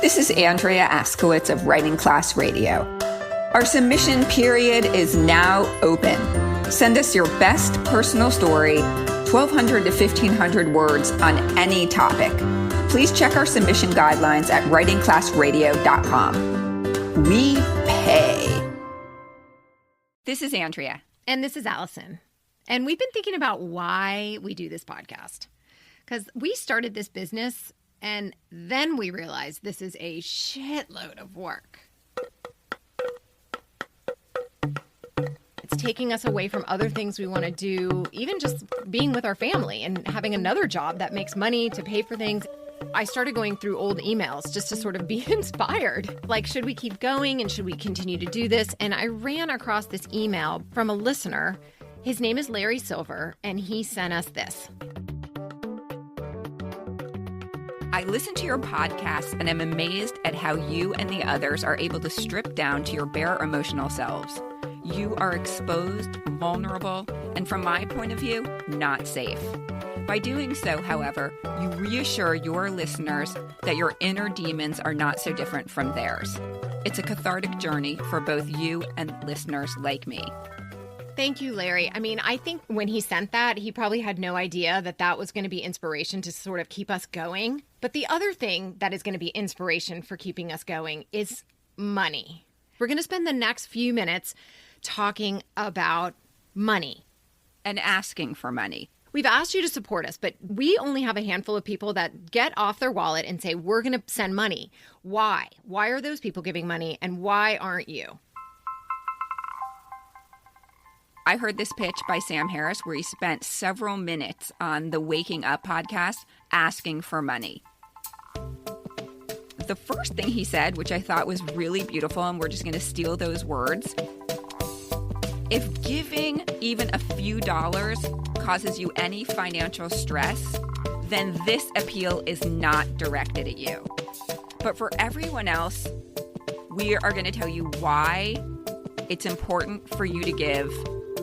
This is Andrea Askowitz of Writing Class Radio. Our submission period is now open. Send us your best personal story, 1,200 to 1,500 words on any topic. Please check our submission guidelines at writingclassradio.com. We pay. This is Andrea. And this is Allison. And we've been thinking about why we do this podcast. Because we started this business and then we realized this is a shitload of work. It's taking us away from other things we want to do, even just being with our family and having another job that makes money to pay for things. I started going through old emails just to sort of be inspired. Like, should we keep going and should we continue to do this? And I ran across this email from a listener. His name is Larry Silver, and he sent us this. I listen to your podcast and am amazed at how you and the others are able to strip down to your bare emotional selves. You are exposed, vulnerable, and from my point of view, not safe. By doing so, however, you reassure your listeners that your inner demons are not so different from theirs. It's a cathartic journey for both you and listeners like me. Thank you, Larry. I mean, I think when he sent that, he probably had no idea that that was going to be inspiration to sort of keep us going. But the other thing that is going to be inspiration for keeping us going is money. We're going to spend the next few minutes talking about money. And asking for money. We've asked you to support us, but we only have a handful of people that get off their wallet and say, we're going to send money. Why? Why are those people giving money and why aren't you? I heard this pitch by Sam Harris where he spent several minutes on the Waking Up podcast asking for money. The first thing he said, which I thought was really beautiful, and we're just going to steal those words. If giving even a few dollars causes you any financial stress, then this appeal is not directed at you. But for everyone else, we are going to tell you why it's important for you to give,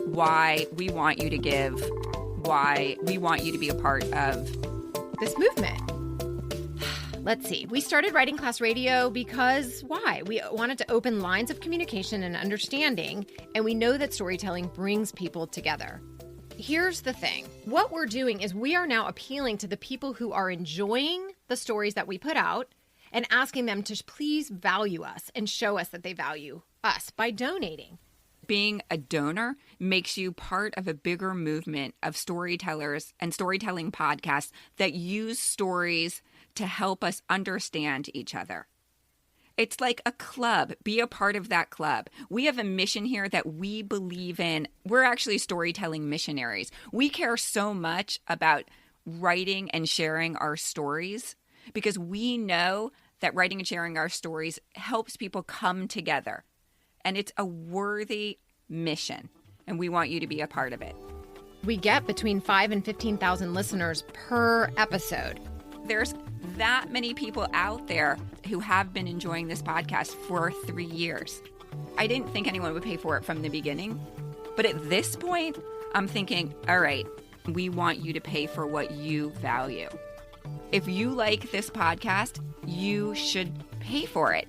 why we want you to give, why we want you to be a part of this movement. Let's see. We started Writing Class Radio because why? We wanted to open lines of communication and understanding, and we know that storytelling brings people together. Here's the thing. What we're doing is we are now appealing to the people who are enjoying the stories that we put out and asking them to please value us and show us that they value us by donating. Being a donor makes you part of a bigger movement of storytellers and storytelling podcasts that use stories to help us understand each other. It's like a club. Be a part of that club. We have a mission here that we believe in. We're actually storytelling missionaries. We care so much about writing and sharing our stories because we know that writing and sharing our stories helps people come together. And it's a worthy mission, and we want you to be a part of it. We get between 5,000 and 15,000 listeners per episode. There's that many people out there who have been enjoying this podcast for 3 years. I didn't think anyone would pay for it from the beginning, but at this point, I'm thinking, all right, we want you to pay for what you value. If you like this podcast, you should pay for it.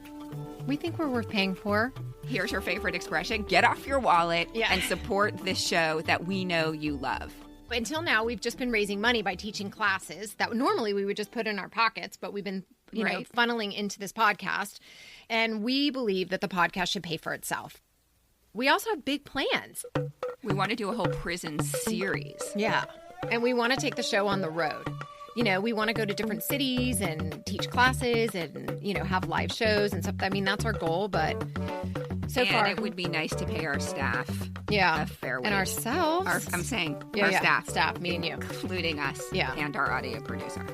We think we're worth paying for. Here's your favorite expression. Get off your wallet and support this show that we know you love. Until now, we've just been raising money by teaching classes that normally we would just put in our pockets, but we've been funneling into this podcast. And we believe that the podcast should pay for itself. We also have big plans. We want to do a whole prison series. Yeah. And we want to take the show on the road. You know, we want to go to different cities and teach classes and, you know, have live shows and stuff. I mean, that's our goal, but so far it would be nice to pay our staff a fair wage. And ourselves. Our staff, me and you. Including us and our audio producer.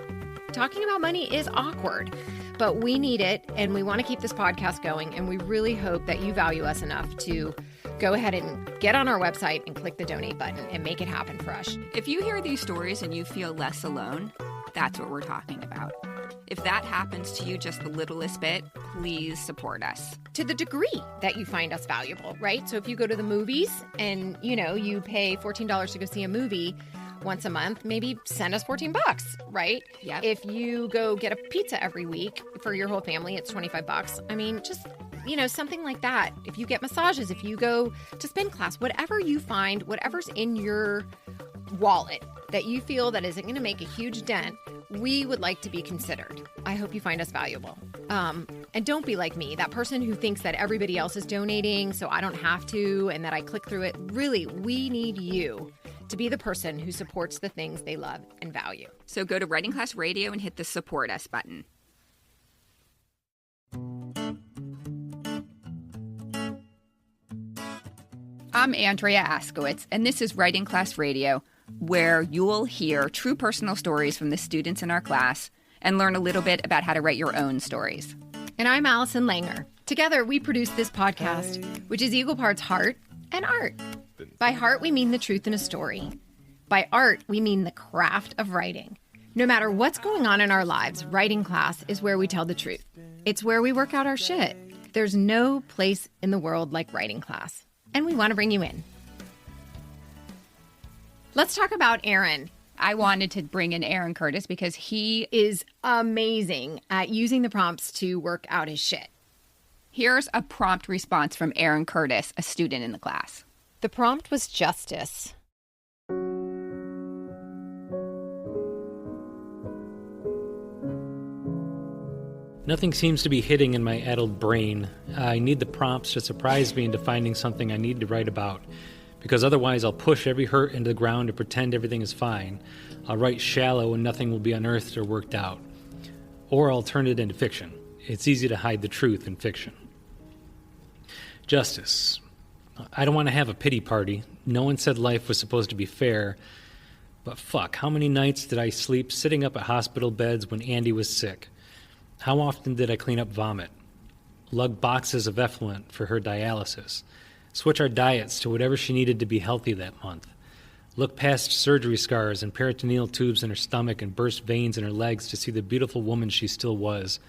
Talking about money is awkward, but we need it, and we want to keep this podcast going, and we really hope that you value us enough to go ahead and get on our website and click the donate button and make it happen for us. If you hear these stories and you feel less alone, that's what we're talking about. If that happens to you just the littlest bit, please support us. To the degree that you find us valuable, right? So if you go to the movies and, you know, you pay $14 to go see a movie, once a month, maybe send us $14, right? Yep. If you go get a pizza every week for your whole family, it's $25. I mean, just, something like that. If you get massages, if you go to spin class, whatever you find, whatever's in your wallet that you feel that isn't going to make a huge dent, we would like to be considered. I hope you find us valuable. And don't be like me, that person who thinks that everybody else is donating, so I don't have to, and that I click through it. Really, we need you to be the person who supports the things they love and value. So go to Writing Class Radio and hit the Support Us button. I'm Andrea Askowitz, and this is Writing Class Radio, where you'll hear true personal stories from the students in our class and learn a little bit about how to write your own stories. And I'm Allison Langer. Together, we produce this podcast, which is equal parts heart and art. By heart, we mean the truth in a story. By art, we mean the craft of writing. No matter what's going on in our lives, writing class is where we tell the truth. It's where we work out our shit. There's no place in the world like writing class, and we want to bring you in. Let's talk about Aaron. I wanted to bring in Aaron Curtis because he is amazing at using the prompts to work out his shit. Here's a prompt response from Aaron Curtis, a student in the class. The prompt was justice. Nothing seems to be hitting in my addled brain. I need the prompts to surprise me into finding something I need to write about, because otherwise I'll push every hurt into the ground and pretend everything is fine. I'll write shallow and nothing will be unearthed or worked out. Or I'll turn it into fiction. It's easy to hide the truth in fiction. Justice. I don't want to have a pity party. No one said life was supposed to be fair. But fuck, how many nights did I sleep sitting up at hospital beds when Andy was sick? How often did I clean up vomit? Lug boxes of effluent for her dialysis? Switch our diets to whatever she needed to be healthy that month? Look past surgery scars and peritoneal tubes in her stomach and burst veins in her legs to see the beautiful woman she still was?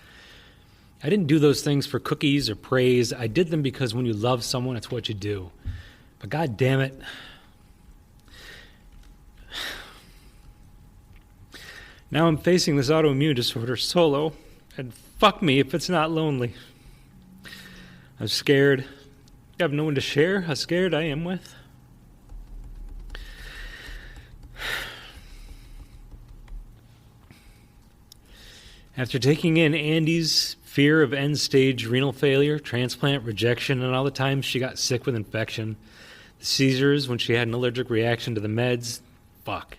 I didn't do those things for cookies or praise. I did them because when you love someone, it's what you do. But God damn it. Now I'm facing this autoimmune disorder solo, and fuck me if it's not lonely. I'm scared. I have no one to share how scared I am with. After taking in Andy's fear of end-stage renal failure, transplant, rejection, and all the times she got sick with infection, the seizures when she had an allergic reaction to the meds, fuck.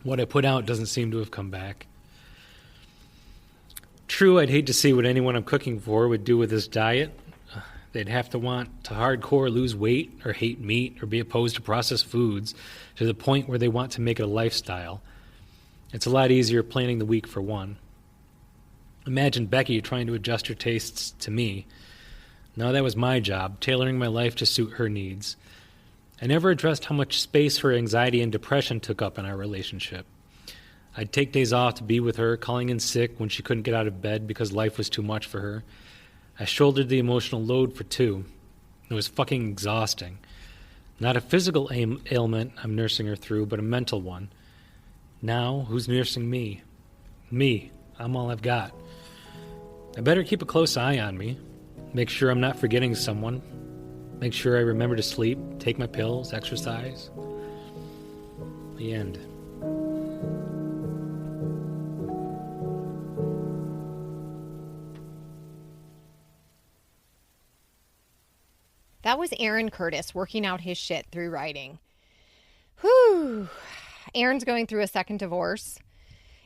What I put out doesn't seem to have come back. True, I'd hate to see what anyone I'm cooking for would do with this diet. They'd have to want to hardcore lose weight or hate meat or be opposed to processed foods to the point where they want to make it a lifestyle. It's a lot easier planning the week for one. Imagine Becky trying to adjust her tastes to me. No, that was my job, tailoring my life to suit her needs. I never addressed how much space her anxiety and depression took up in our relationship. I'd take days off to be with her, calling in sick when she couldn't get out of bed because life was too much for her. I shouldered the emotional load for two. It was fucking exhausting. Not a physical ailment I'm nursing her through, but a mental one. Now, who's nursing me? Me. I'm all I've got. I better keep a close eye on me. Make sure I'm not forgetting someone. Make sure I remember to sleep, take my pills, exercise. The end. That was Aaron Curtis working out his shit through writing. Whew. Aaron's going through a second divorce.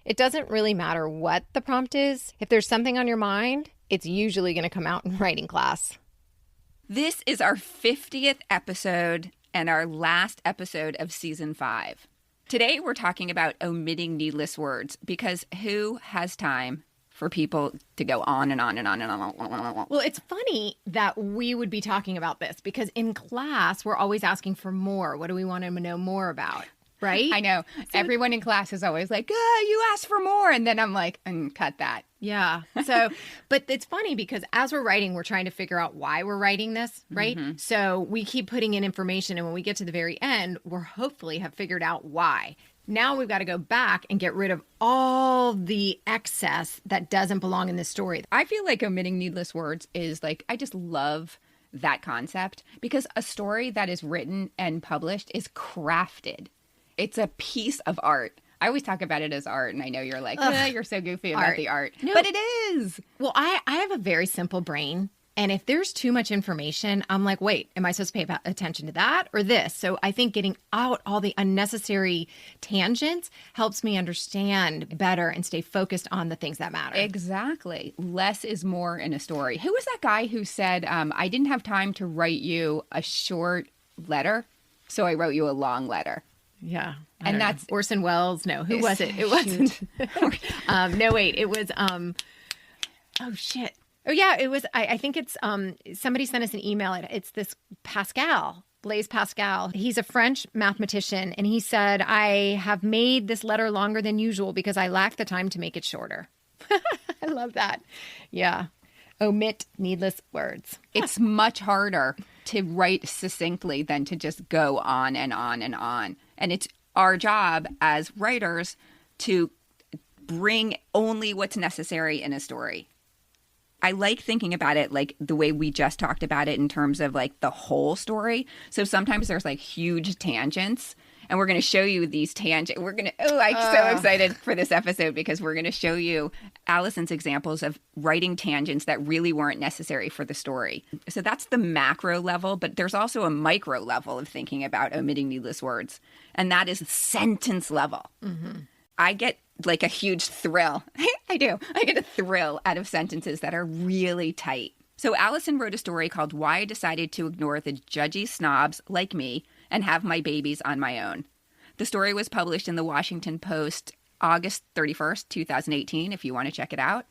It doesn't really matter what the prompt is. If there's something on your mind, it's usually going to come out in writing class. This is our 50th episode and our last episode of season 5. Today we're talking about omitting needless words because who has time for people to go on and on and on and on? Well, it's funny that we would be talking about this because in class we're always asking for more. What do we want to know more about? right? I know. Everyone in class is always like, you asked for more. And then I'm like, cut that. Yeah. So, but it's funny because as we're writing, we're trying to figure out why we're writing this, right? Mm-hmm. So we keep putting in information, and when we get to the very end, we're hopefully have figured out why. Now we've got to go back and get rid of all the excess that doesn't belong in this story. I feel like omitting needless words is like, I just love that concept because a story that is written and published is crafted. It's a piece of art. I always talk about it as art, and I know you're like, you're so goofy about the art. No. But it is. Well, I have a very simple brain. And if there's too much information, I'm like, wait, am I supposed to pay attention to that or this? So I think getting out all the unnecessary tangents helps me understand better and stay focused on the things that matter. Exactly. Less is more in a story. Who was that guy who said, I didn't have time to write you a short letter, so I wrote you a long letter? Yeah. And that's Orson Welles. No, who was it? It wasn't. No, wait. It was, oh, shit. Oh, yeah, it was, I think it's, somebody sent us an email. It's this Blaise Pascal. He's a French mathematician, and he said, I have made this letter longer than usual because I lack the time to make it shorter. I love that. Yeah. Omit needless words. It's much harder to write succinctly than to just go on and on and on. And it's our job as writers to bring only what's necessary in a story. I like thinking about it like the way we just talked about it in terms of like the whole story. So sometimes there's like huge tangents, and we're going to show you these tangents. We're going to, I'm so excited for this episode because we're going to show you Allison's examples of writing tangents that really weren't necessary for the story. So that's the macro level, but there's also a micro level of thinking about omitting needless words, and that is sentence level. Mm-hmm. I get like a huge thrill. I do. I get a thrill out of sentences that are really tight. So Allison wrote a story called Why I Decided to Ignore the Judgy Snobs Like Me and Have My Babies on My Own. The story was published in the Washington Post August 31st, 2018, if you want to check it out.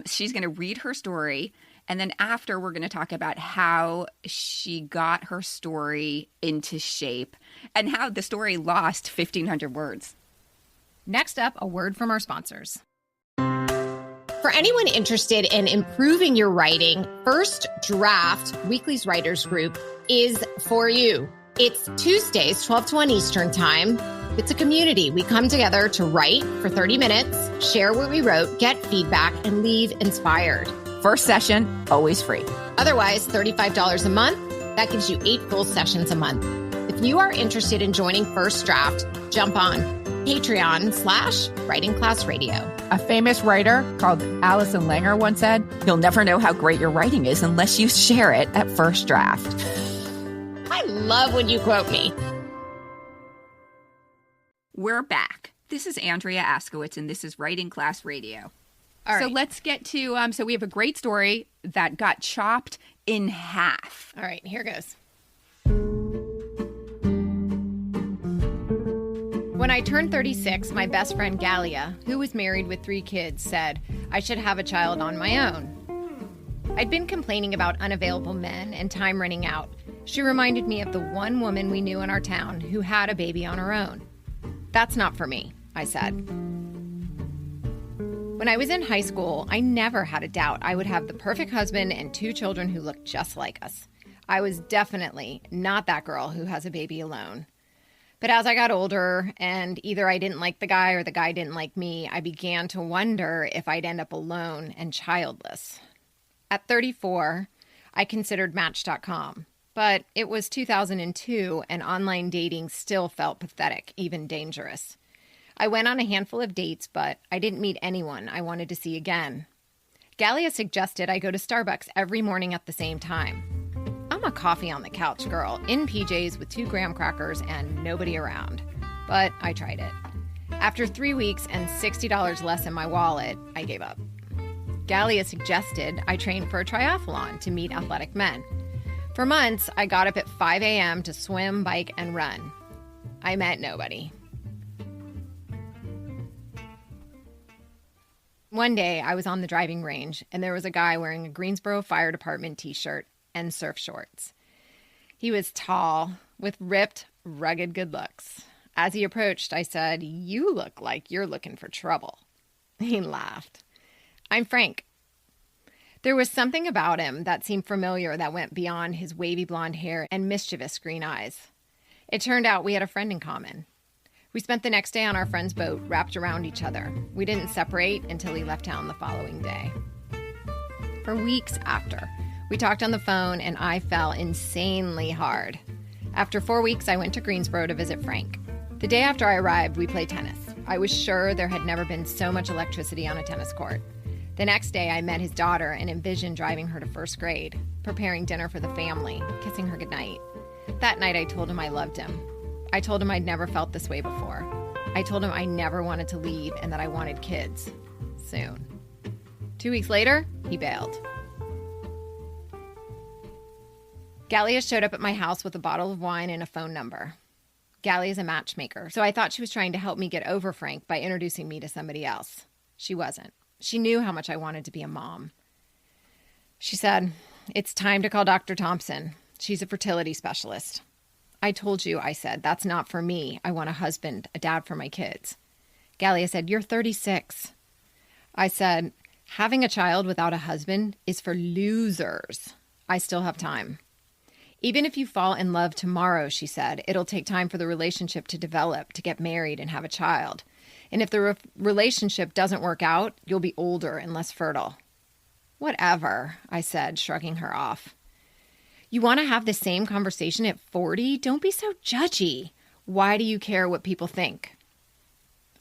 She's going to read her story, and then after we're going to talk about how she got her story into shape and how the story lost 1,500 words. Next up, a word from our sponsors. For anyone interested in improving your writing, First Draft, Weekly's writers group, is for you. It's Tuesdays, 12 to 1 Eastern time. It's a community. We come together to write for 30 minutes, share what we wrote, get feedback, and leave inspired. First session, always free. Otherwise, $35 a month. That gives you 8 full sessions a month. If you are interested in joining First Draft, jump on Patreon/Writing Class Radio. A famous writer called Allison Langer once said, "You'll never know how great your writing is unless you share it at First Draft." I love when you quote me. We're back. This is Andrea Askowitz, and this is Writing Class Radio. All right. So let's get to, so we have a great story that got chopped in half. All right, here goes. When I turned 36, my best friend Gallia, who was married with 3 kids, said I should have a child on my own. I'd been complaining about unavailable men and time running out. She reminded me of the one woman we knew in our town who had a baby on her own. That's not for me, I said. When I was in high school, I never had a doubt I would have the perfect husband and 2 children who looked just like us. I was definitely not that girl who has a baby alone. But as I got older and either I didn't like the guy or the guy didn't like me, I began to wonder if I'd end up alone and childless. At 34, I considered Match.com, but it was 2002 and online dating still felt pathetic, even dangerous. I went on a handful of dates, but I didn't meet anyone I wanted to see again. Gallia suggested I go to Starbucks every morning at the same time. I'm a coffee on the couch girl, in PJs with 2 graham crackers and nobody around. But I tried it. After 3 weeks and $60 less in my wallet, I gave up. Gallia suggested I train for a triathlon to meet athletic men. For months, I got up at 5 a.m. to swim, bike, and run. I met nobody. One day, I was on the driving range, and there was a guy wearing a Greensboro Fire Department t-shirt and surf shorts. He was tall, with ripped, rugged good looks. As he approached, I said, "You look like you're looking for trouble." He laughed. "I'm Frank." There was something about him that seemed familiar that went beyond his wavy blonde hair and mischievous green eyes. It turned out we had a friend in common. We spent the next day on our friend's boat, wrapped around each other. We didn't separate until he left town the following day. For weeks after, we talked on the phone and I fell insanely hard. After 4 weeks, I went to Greensboro to visit Frank. The day after I arrived, we played tennis. I was sure there had never been so much electricity on a tennis court. The next day, I met his daughter and envisioned driving her to first grade, preparing dinner for the family, kissing her goodnight. That night, I told him I loved him. I told him I'd never felt this way before. I told him I never wanted to leave and that I wanted kids. Soon. 2 weeks later, he bailed. Gallia showed up at my house with a bottle of wine and a phone number. Gallia is a matchmaker, so I thought she was trying to help me get over Frank by introducing me to somebody else. She wasn't. She knew how much I wanted to be a mom. She said, "It's time to call Dr. Thompson. She's a fertility specialist." "I told you," I said, "that's not for me. I want a husband, a dad for my kids." Gallia said, "You're 36. I said, "Having a child without a husband is for losers. I still have time." "Even if you fall in love tomorrow," she said, "it'll take time for the relationship to develop, to get married and have a child. And if the relationship doesn't work out, you'll be older and less fertile." "Whatever," I said, shrugging her off. "You want to have the same conversation at 40? Don't be so judgy. Why do you care what people think?"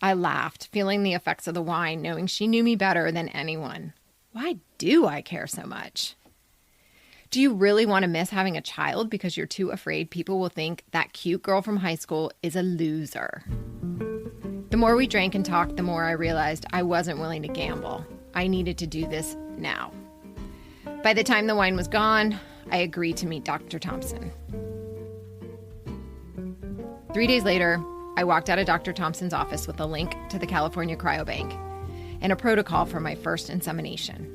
I laughed, feeling the effects of the wine, knowing she knew me better than anyone. Why do I care so much? "Do you really want to miss having a child because you're too afraid people will think that cute girl from high school is a loser?" The more we drank and talked, the more I realized I wasn't willing to gamble. I needed to do this now. By the time the wine was gone, I agreed to meet Dr. Thompson. 3 days later, I walked out of Dr. Thompson's office with a link to the California Cryobank and a protocol for my first insemination.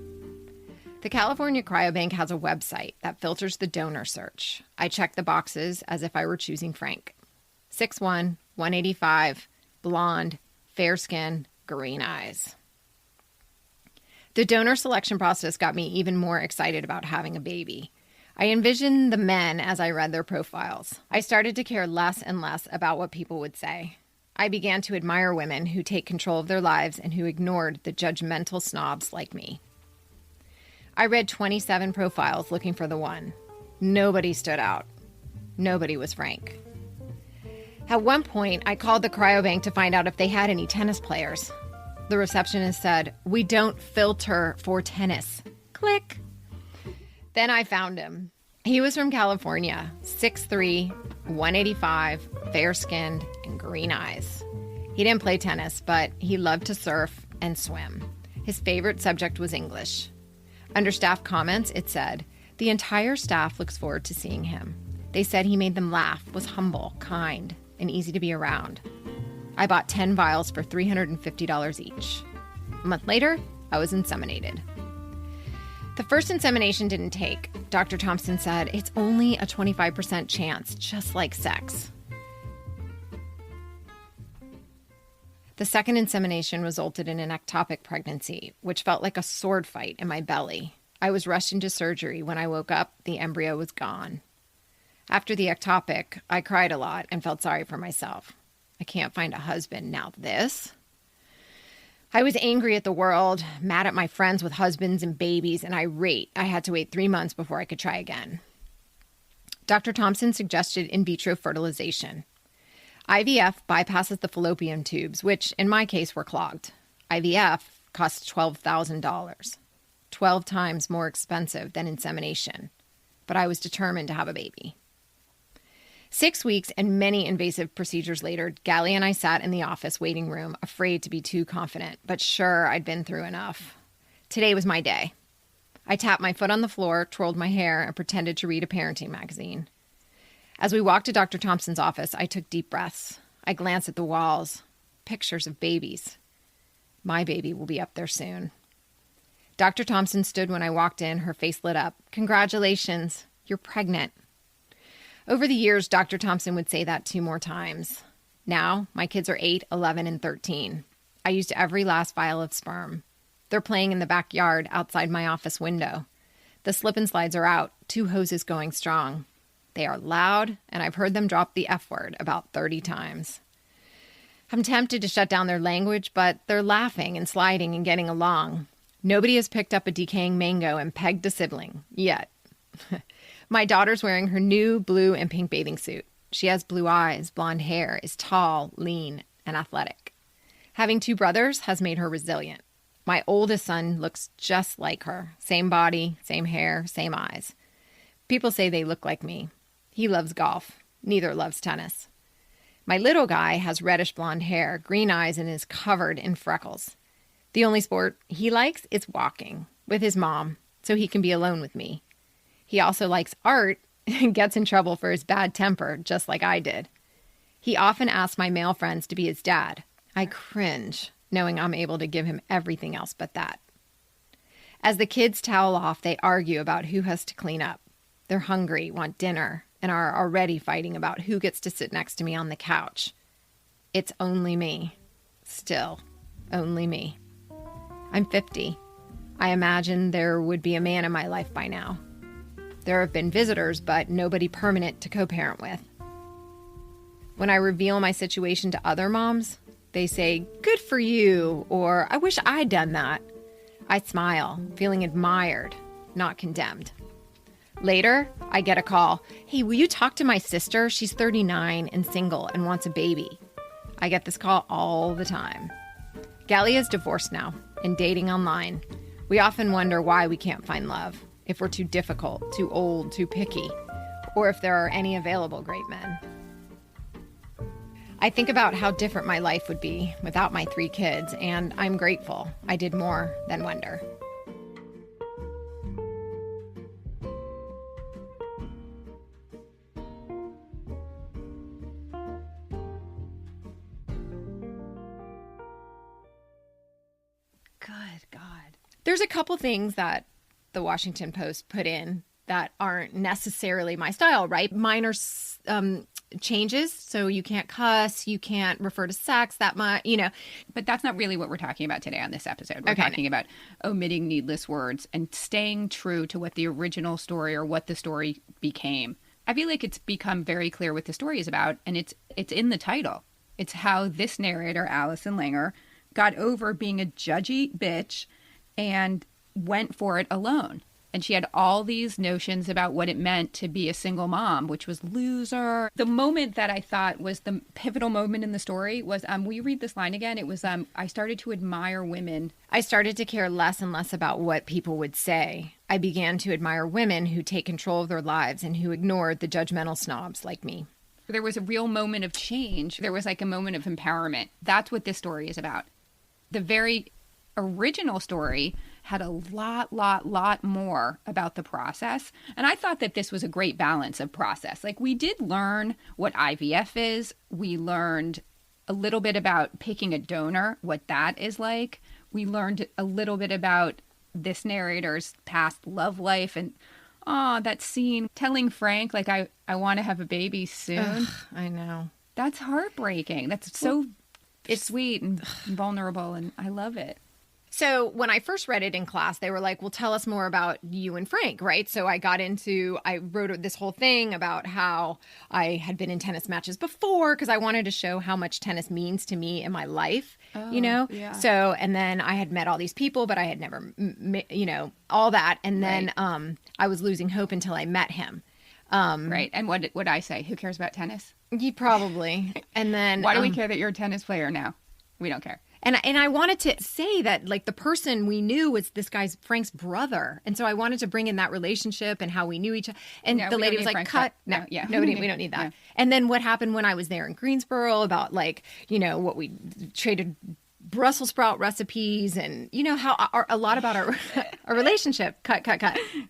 The California Cryobank has a website that filters the donor search. I checked the boxes as if I were choosing Frank. 6'1", 185, blonde, fair skin, green eyes. The donor selection process got me even more excited about having a baby. I envisioned the men as I read their profiles. I started to care less and less about what people would say. I began to admire women who take control of their lives and who ignored the judgmental snobs like me. I read 27 profiles looking for the one. Nobody stood out. Nobody was Frank. At one point, I called the cryobank to find out if they had any tennis players. The receptionist said, "We don't filter for tennis." Click. Then I found him. He was from California, 6'3", 185, fair-skinned, and green eyes. He didn't play tennis, but he loved to surf and swim. His favorite subject was English. Under staff comments, it said, "The entire staff looks forward to seeing him. They said he made them laugh, was humble, kind, and easy to be around." I bought 10 vials for $350 each. A month later, I was inseminated. The first insemination didn't take. Dr. Thompson said, "It's only a 25% chance, just like sex." The second insemination resulted in an ectopic pregnancy, which felt like a sword fight in my belly. I was rushed into surgery. When I woke up, the embryo was gone. After the ectopic, I cried a lot and felt sorry for myself. I can't find a husband now. This? I was angry at the world, mad at my friends with husbands and babies, and irate. I had to wait 3 months before I could try again. Dr. Thompson suggested in vitro fertilization. IVF bypasses the fallopian tubes, which in my case were clogged. IVF costs $12,000, 12 times more expensive than insemination. But I was determined to have a baby. 6 weeks and many invasive procedures later, Gallia and I sat in the office waiting room, afraid to be too confident, but sure I'd been through enough. Today was my day. I tapped my foot on the floor, twirled my hair, and pretended to read a parenting magazine. As we walked to Dr. Thompson's office, I took deep breaths. I glanced at the walls. Pictures of babies. My baby will be up there soon. Dr. Thompson stood when I walked in, her face lit up. "Congratulations, you're pregnant." Over the years, Dr. Thompson would say that 2 more times. Now, my kids are 8, 11, and 13. I used every last vial of sperm. They're playing in the backyard outside my office window. The slip and slides are out, 2 hoses going strong. They are loud, and I've heard them drop the F word about 30 times. I'm tempted to shut down their language, but they're laughing and sliding and getting along. Nobody has picked up a decaying mango and pegged a sibling yet. My daughter's wearing her new blue and pink bathing suit. She has blue eyes, blonde hair, is tall, lean, and athletic. Having 2 brothers has made her resilient. My oldest son looks just like her. Same body, same hair, same eyes. People say they look like me. He loves golf. Neither loves tennis. My little guy has reddish blonde hair, green eyes, and is covered in freckles. The only sport he likes is walking with his mom, so he can be alone with me. He also likes art and gets in trouble for his bad temper, just like I did. He often asks my male friends to be his dad. I cringe, knowing I'm able to give him everything else but that. As the kids towel off, they argue about who has to clean up. They're hungry, want dinner, and are already fighting about who gets to sit next to me on the couch. It's only me. Still, only me. I'm 50. I imagine there would be a man in my life by now. There have been visitors, but nobody permanent to co-parent with. When I reveal my situation to other moms, they say, "Good for you," or "I wish I'd done that." I smile, feeling admired, not condemned. Later, I get a call. "Hey, will you talk to my sister? She's 39 and single and wants a baby." I get this call all the time. Gallia is divorced now and dating online. We often wonder why we can't find love, if we're too difficult, too old, too picky, or if there are any available great men. I think about how different my life would be without my 3 kids, and I'm grateful I did more than wonder. Good God. There's a couple things that the Washington Post put in that aren't necessarily my style, right? Minor changes. So you can't cuss, you can't refer to sex that much, But that's not really what we're talking about today on this episode. We're talking about omitting needless words and staying true to what the original story or what the story became. I feel like it's become very clear what the story is about, and it's in the title. It's how this narrator, Allison Langer, got over being a judgy bitch and went for it alone. And she had all these notions about what it meant to be a single mom, which was loser. The moment that I thought was the pivotal moment in the story was, will you read this line again? It was, I started to admire women. I started to care less and less about what people would say. I began to admire women who take control of their lives and who ignore the judgmental snobs like me. There was a real moment of change. There was like a moment of empowerment. That's what this story is about. The very original story had a lot more about the process. And I thought that this was a great balance of process. Like, we did learn what IVF is. We learned a little bit about picking a donor, what that is like. We learned a little bit about this narrator's past love life and, that scene telling Frank, like, I want to have a baby soon. Ugh, I know. That's heartbreaking. That's so it's sweet and vulnerable, and I love it. So when I first read it in class, they were like, well, tell us more about you and Frank, right? So I wrote this whole thing about how I had been in tennis matches before because I wanted to show how much tennis means to me in my life, Yeah. So, and then I had met all these people, but I had never, all that. And then I was losing hope until I met him. Right. And what would I say? Who cares about tennis? You probably. And then why do we care that you're a tennis player now? We don't care. And I wanted to say that, like, the person we knew was this guy's Frank's brother, and so I wanted to bring in that relationship and how we knew each other. And the lady was like, "Cut! We don't need that." Yeah. And then what happened when I was there in Greensboro about, like, what we traded Brussels sprout recipes and how a lot about our relationship. Cut.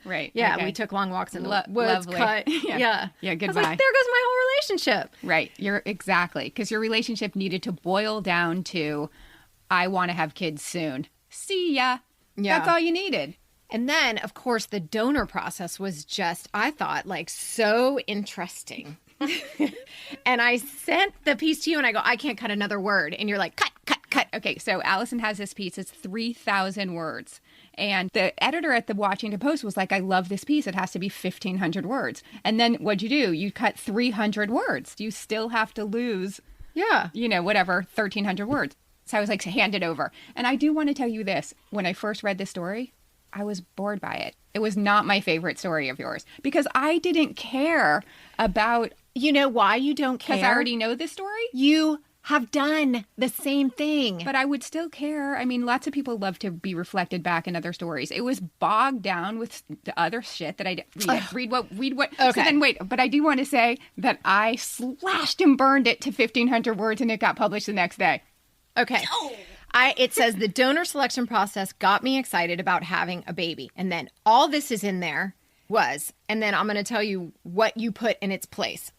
Right. Yeah. Okay. We took long walks in the woods. Lovely. Cut. Yeah. Yeah. Goodbye. I was like, there goes my whole relationship. Right. You're exactly, because your relationship needed to boil down to, I want to have kids soon. See ya. Yeah. That's all you needed. And then, of course, the donor process was just, I thought, like, so interesting. And I sent the piece to you and I go, I can't cut another word. And you're like, cut. Okay, so Allison has this piece. It's 3,000 words. And the editor at the Washington Post was like, I love this piece. It has to be 1,500 words. And then what'd you do? You cut 300 words. You still have to lose, whatever, 1,300 words. So I was like, hand it over. And I do want to tell you this. When I first read this story, I was bored by it. It was not my favorite story of yours because I didn't care about... You know why you don't care? Because I already know this story? You have done the same thing. But I would still care. I mean, lots of people love to be reflected back in other stories. It was bogged down with the other shit that I read what. Okay. So then wait, but I do want to say that I slashed and burned it to 1,500 words and it got published the next day. Okay. No. It says the donor selection process got me excited about having a baby. And then all this is in there and then I'm going to tell you what you put in its place.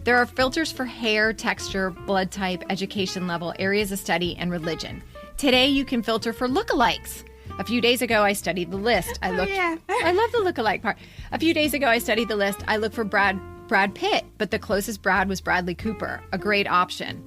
There are filters for hair, texture, blood type, education level, areas of study, and religion. Today, you can filter for lookalikes. A few days ago, I studied the list. I love the lookalike part. A few days ago, I studied the list. I looked for Brad Pitt, but the closest Brad was Bradley Cooper, a great option.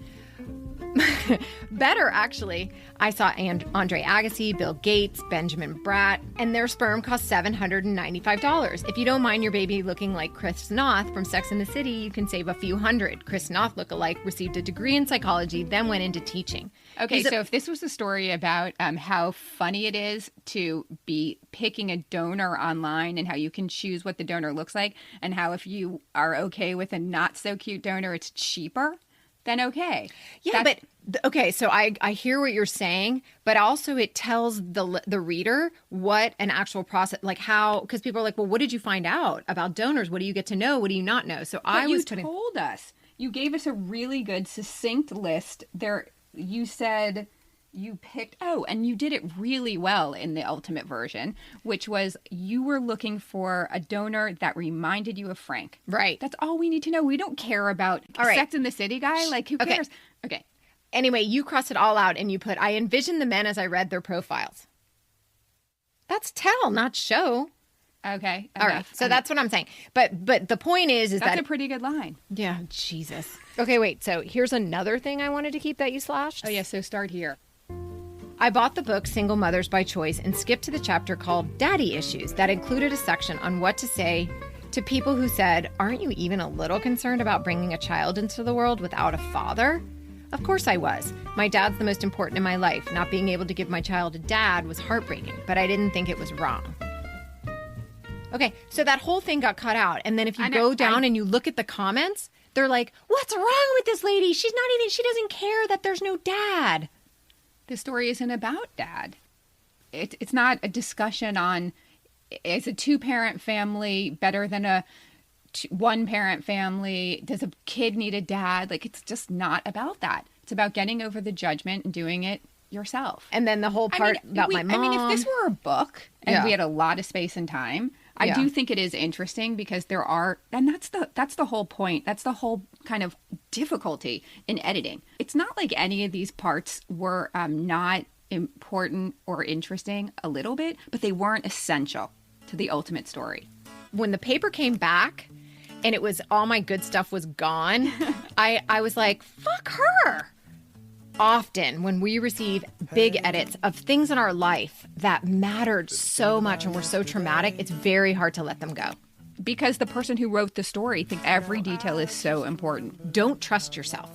Better, actually. I saw Andre Agassi, Bill Gates, Benjamin Bratt, and their sperm cost $795. If you don't mind your baby looking like Chris Noth from Sex and the City, you can save a few hundred. Chris Noth lookalike received a degree in psychology, then went into teaching. Okay, so if this was a story about how funny it is to be picking a donor online and how you can choose what the donor looks like and how if you are okay with a not so cute donor, it's cheaper, then okay. Yeah, so I hear what you're saying, but also it tells the reader what an actual process, like how, because people are like, well, what did you find out about donors? What do you get to know? What do you not know? So you told us. You gave us a really good, succinct list. You said you picked, and you did it really well in the ultimate version, which was you were looking for a donor that reminded you of Frank. Right. That's all we need to know. We don't care about Sex and the City guy. Like, who cares? Okay. Anyway, you cross it all out and you put, I envisioned the men as I read their profiles. That's tell, not show. Okay. All right. So that's what I'm saying. But the point is that's a pretty good line. Yeah. Jesus. Okay, wait. So here's another thing I wanted to keep that you slashed. Oh, yeah. So start here. I bought the book Single Mothers by Choice and skipped to the chapter called Daddy Issues that included a section on what to say to people who said, aren't you even a little concerned about bringing a child into the world without a father? Of course I was. My dad's the most important in my life. Not being able to give my child a dad was heartbreaking, but I didn't think it was wrong. Okay, so that whole thing got cut out. And then if you go down and you look at the comments, they're like, what's wrong with this lady? She doesn't care that there's no dad. The story isn't about dad. It's not a discussion on, is a two-parent family better than a one-parent family? Does a kid need a dad? Like, it's just not about that. It's about getting over the judgment and doing it yourself. And then the whole part about my mom. I mean, if this were a book and we had a lot of space and time, I do think it is interesting because there are, and that's the whole point. That's the whole kind of difficulty in editing. It's not like any of these parts were not important or interesting a little bit, but they weren't essential to the ultimate story. When the paper came back and it was all my good stuff was gone, I was like, fuck her. Often when we receive big edits of things in our life that mattered so much and were so traumatic, it's very hard to let them go. Because the person who wrote the story thinks every detail is so important. Don't trust yourself.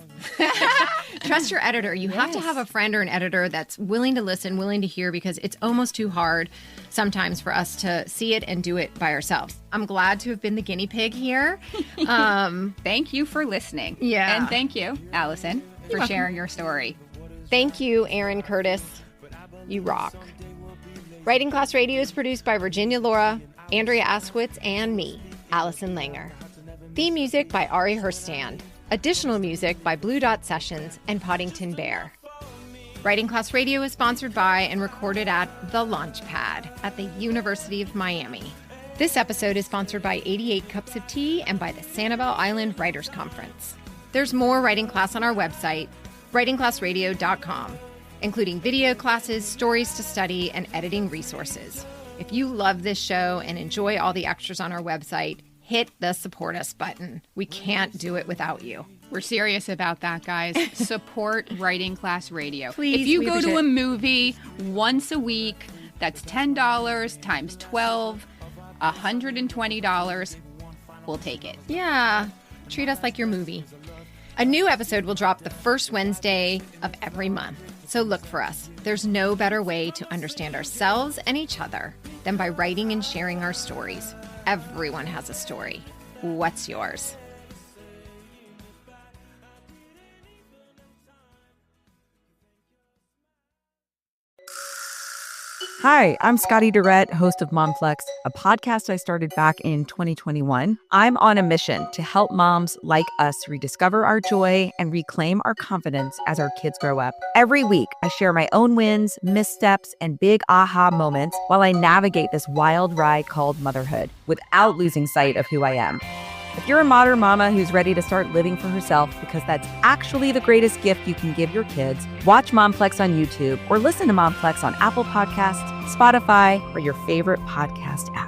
Trust your editor. You have to have a friend or an editor that's willing to listen, willing to hear, because it's almost too hard sometimes for us to see it and do it by ourselves. I'm glad to have been the guinea pig here. Thank you for listening. Yeah. And thank you, Allison, for sharing your story. Thank you, Aaron Curtis. You rock. Writing Class Radio is produced by Virginia Laura, Andrea Askowitz, and me, Allison Langer. Theme music by Ari Herstand. Additional music by Blue Dot Sessions and Poddington Bear. Writing Class Radio is sponsored by and recorded at The Launchpad at the University of Miami. This episode is sponsored by 88 Cups of Tea and by the Sanibel Island Writers Conference. There's more Writing Class on our website, writingclassradio.com, including video classes, stories to study, and editing resources. If you love this show and enjoy all the extras on our website, hit the support us button. We can't do it without you. We're serious about that, guys. Support Writing Class Radio. Please, if you we go appreciate to a it. movie once a week, that's $10 times 12, $120. We'll take it. Yeah, treat us like your movie. A new episode will drop the first Wednesday of every month. So look for us. There's no better way to understand ourselves and each other than by writing and sharing our stories. Everyone has a story. What's yours? Hi, I'm Scotty Durrett, host of Momflex, a podcast I started back in 2021. I'm on a mission to help moms like us rediscover our joy and reclaim our confidence as our kids grow up. Every week, I share my own wins, missteps, and big aha moments while I navigate this wild ride called motherhood without losing sight of who I am. If you're a modern mama who's ready to start living for herself, because that's actually the greatest gift you can give your kids, watch Momflex on YouTube or listen to Momflex on Apple Podcasts, Spotify, or your favorite podcast app.